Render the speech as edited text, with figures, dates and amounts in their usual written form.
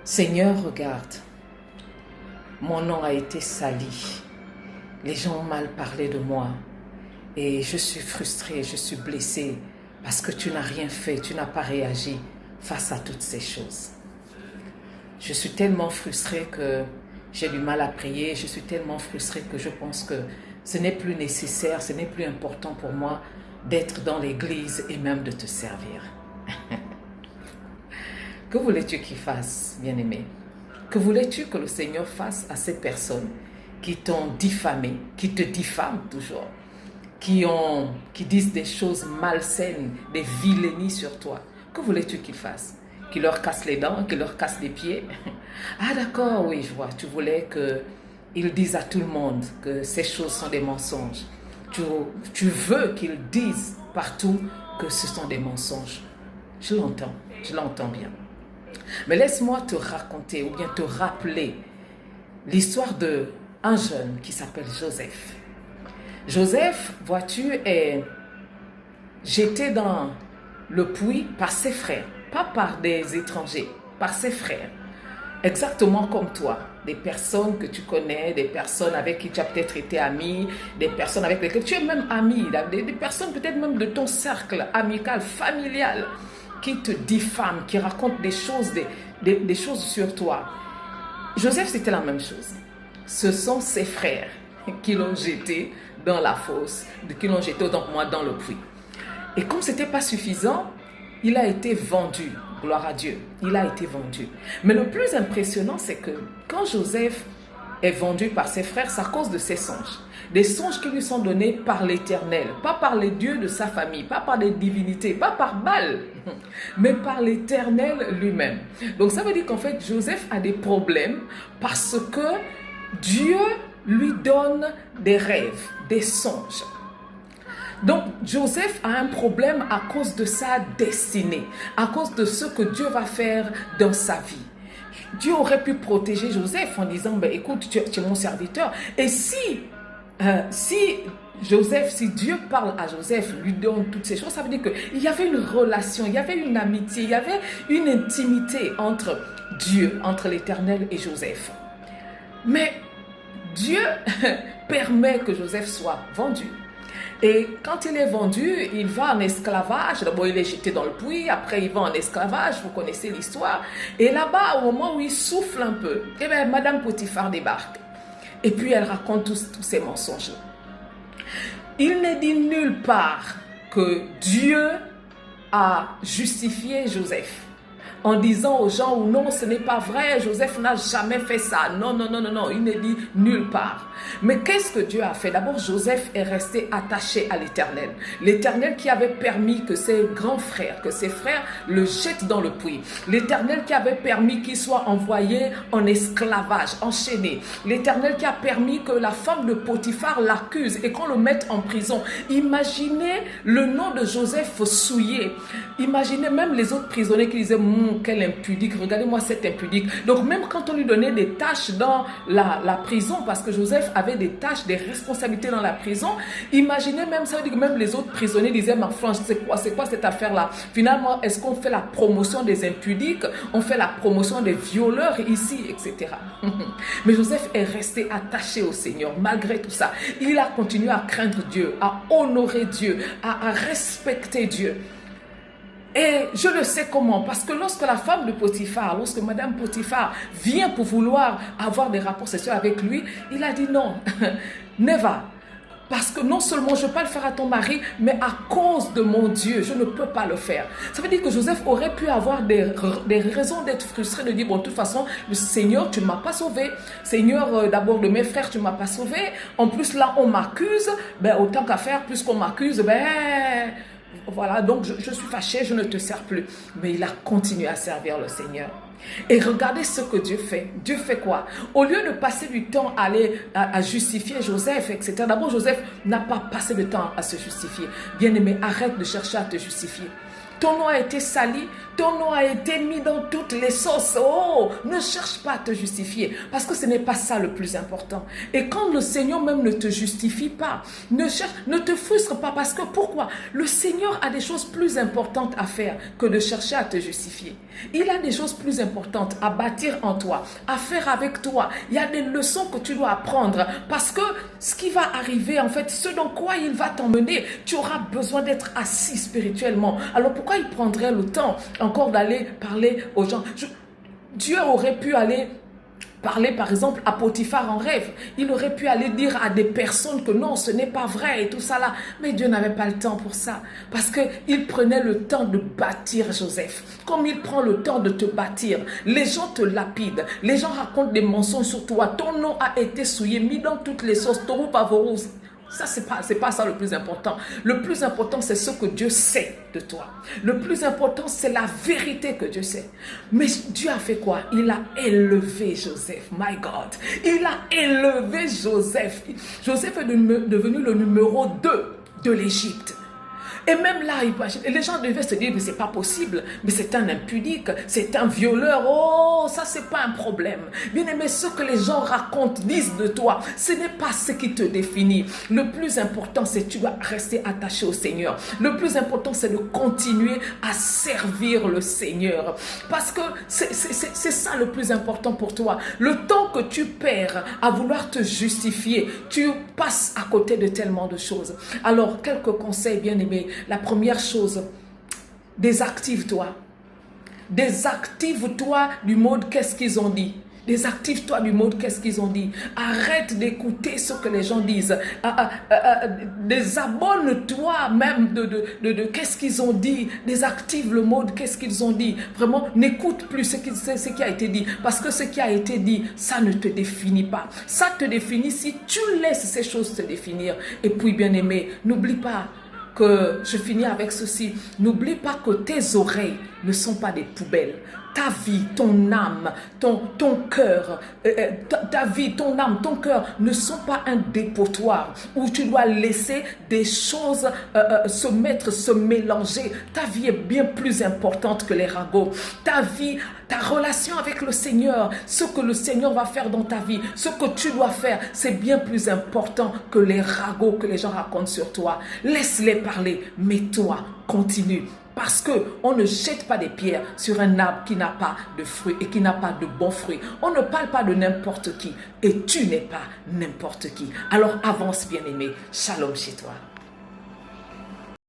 Seigneur, regarde, mon nom a été sali. Les gens ont mal parlé de moi et je suis frustrée, je suis blessée parce que tu n'as rien fait, tu n'as pas réagi face à toutes ces choses. Je suis tellement frustrée que j'ai du mal à prier, je suis tellement frustrée que je pense que ce n'est plus nécessaire, ce n'est plus important pour moi d'être dans l'église et même de te servir. Que voulais-tu qu'il fasse, bien-aimé? Que voulais-tu que le Seigneur fasse à ces personnes qui t'ont diffamé, qui te diffament toujours, qui disent des choses malsaines, des vilainies sur toi? Que voulais-tu qu'il fasse? Qu'il leur casse les dents, qu'il leur casse les pieds? Ah d'accord, oui, je vois. Tu voulais qu'ils disent à tout le monde que ces choses sont des mensonges. Tu veux qu'ils disent partout que ce sont des mensonges. Je l'entends bien. Mais laisse-moi te raconter ou bien te rappeler l'histoire d'un jeune qui s'appelle Joseph. Joseph, vois-tu, est jeté dans le puits par ses frères, pas par des étrangers, par ses frères. Exactement comme toi, des personnes que tu connais, des personnes avec qui tu as peut-être été ami, des personnes avec lesquelles tu es même ami, des personnes peut-être même de ton cercle amical, familial, qui te diffament, qui racontent des choses sur toi. Joseph, c'était la même chose. Ce sont ses frères qui l'ont jeté dans la fosse, qui l'ont jeté donc moi dans le puits. Et comme ce n'était pas suffisant, il a été vendu. Gloire à Dieu, il a été vendu. Mais le plus impressionnant, c'est que quand Joseph est vendu par ses frères, c'est à cause de ses songes. Des songes qui lui sont donnés par l'Éternel, pas par les dieux de sa famille, pas par des divinités, pas par Baal, mais par l'Éternel lui-même. Donc ça veut dire qu'en fait, Joseph a des problèmes parce que Dieu lui donne des rêves, des songes. Donc Joseph a un problème à cause de sa destinée, à cause de ce que Dieu va faire dans sa vie. Dieu aurait pu protéger Joseph en disant, ben, écoute, tu es mon serviteur. Et si Dieu parle à Joseph, lui donne toutes ces choses, ça veut dire qu'il y avait une relation, il y avait une amitié, il y avait une intimité entre Dieu, entre l'Éternel et Joseph. Mais Dieu permet que Joseph soit vendu. Et quand il est vendu, il va en esclavage. D'abord, il est jeté dans le puits. Après, il va en esclavage. Vous connaissez l'histoire. Et là-bas, au moment où il souffle un peu, eh bien, Madame Potiphar débarque. Et puis, elle raconte tous ces mensonges. Il n'est dit nulle part que Dieu a justifié Joseph en disant aux gens, ou non, ce n'est pas vrai, Joseph n'a jamais fait ça. Non, il n'est dit nulle part. Mais qu'est-ce que Dieu a fait? D'abord, Joseph est resté attaché à l'Éternel. L'Éternel qui avait permis que ses grands frères, que ses frères le jettent dans le puits. L'Éternel qui avait permis qu'il soit envoyé en esclavage, enchaîné. L'Éternel qui a permis que la femme de Potiphar l'accuse et qu'on le mette en prison. Imaginez le nom de Joseph souillé. Imaginez même les autres prisonniers qui disaient, quel impudique, regardez-moi cet impudique. Donc même quand on lui donnait des tâches dans la prison, parce que Joseph avait des tâches, des responsabilités dans la prison, imaginez même, ça veut dire que même les autres prisonniers disaient, ma franche, c'est quoi cette affaire-là? Finalement, est-ce qu'on fait la promotion des impudiques? On fait la promotion des violeurs ici, etc. Mais Joseph est resté attaché au Seigneur, malgré tout ça. Il a continué à craindre Dieu, à honorer Dieu, à respecter Dieu. Et je le sais comment, parce que lorsque la femme de Potiphar, lorsque Madame Potiphar vient pour vouloir avoir des rapports sexuels avec lui, il a dit non, never. Parce que non seulement je ne peux pas le faire à ton mari, mais à cause de mon Dieu, je ne peux pas le faire. Ça veut dire que Joseph aurait pu avoir des raisons d'être frustré, de dire, bon, de toute façon, le Seigneur, tu ne m'as pas sauvé. Seigneur, d'abord de mes frères, tu ne m'as pas sauvé. En plus, là, on m'accuse. Ben, autant qu'à faire, puisqu'on m'accuse, ben... Voilà, donc je suis fâché, je ne te sers plus. Mais il a continué à servir le Seigneur. Et regardez ce que Dieu fait. Dieu fait quoi? Au lieu de passer du temps à justifier Joseph, etc. D'abord, Joseph n'a pas passé de temps à se justifier. Bien-aimé, arrête de chercher à te justifier. ton nom a été sali, ton nom a été mis dans toutes les sauces. Oh, ne cherche pas à te justifier, parce que ce n'est pas ça le plus important. Et quand le Seigneur même ne te justifie pas, ne te frustre pas, parce que pourquoi? Le Seigneur a des choses plus importantes à faire que de chercher à te justifier. Il a des choses plus importantes à bâtir en toi, à faire avec toi. Il y a des leçons que tu dois apprendre, parce que ce qui va arriver, en fait, ce dans quoi il va t'emmener, tu auras besoin d'être assis spirituellement. Alors pourquoi il prendrait le temps encore d'aller parler aux gens? Dieu aurait pu aller parler par exemple à Potiphar en rêve. Il aurait pu aller dire à des personnes que non, ce n'est pas vrai et tout ça là. Mais Dieu n'avait pas le temps pour ça. Parce qu'il prenait le temps de bâtir Joseph. Comme il prend le temps de te bâtir. Les gens te lapident. Les gens racontent des mensonges sur toi. Ton nom a été souillé, mis dans toutes les sauces. Torou pavorous. Ça, c'est pas ça le plus important. Le plus important, c'est ce que Dieu sait de toi. Le plus important, c'est la vérité que Dieu sait. Mais Dieu a fait quoi? Il a élevé Joseph. My God. Il a élevé Joseph. Joseph est devenu le numéro 2 de l'Égypte. Et même là, les gens devaient se dire, mais c'est pas possible, mais c'est un impudique, c'est un violeur, oh, ça c'est pas un problème. Bien aimé, ce que les gens racontent, disent de toi, ce n'est pas ce qui te définit. Le plus important, c'est que tu dois rester attaché au Seigneur. Le plus important, c'est de continuer à servir le Seigneur. Parce que c'est ça le plus important pour toi. Le temps que tu perds à vouloir te justifier, tu passes à côté de tellement de choses. Alors, quelques conseils, bien aimés. La première chose, désactive-toi. Désactive-toi du mode qu'est-ce qu'ils ont dit. Désactive-toi du mode qu'est-ce qu'ils ont dit. Arrête d'écouter ce que les gens disent. Désabonne-toi même de qu'est-ce qu'ils ont dit. Désactive le mode qu'est-ce qu'ils ont dit. Vraiment, n'écoute plus ce qui a été dit. Parce que ce qui a été dit, ça ne te définit pas. Ça te définit si tu laisses ces choses te définir. Et puis, bien aimé, n'oublie pas que je finis avec ceci. N'oublie pas que tes oreilles ne sont pas des poubelles. Ta vie, ton âme, ton cœur, ta vie, ton âme, ton cœur ne sont pas un dépotoir où tu dois laisser des choses se mélanger. Ta vie est bien plus importante que les ragots. Ta vie, ta relation avec le Seigneur, ce que le Seigneur va faire dans ta vie, ce que tu dois faire, c'est bien plus important que les ragots que les gens racontent sur toi. Laisse-les parler, mais toi, continue. Parce qu'on ne jette pas des pierres sur un arbre qui n'a pas de fruits et qui n'a pas de bons fruits. On ne parle pas de n'importe qui et tu n'es pas n'importe qui. Alors avance bien aimé. Shalom chez toi.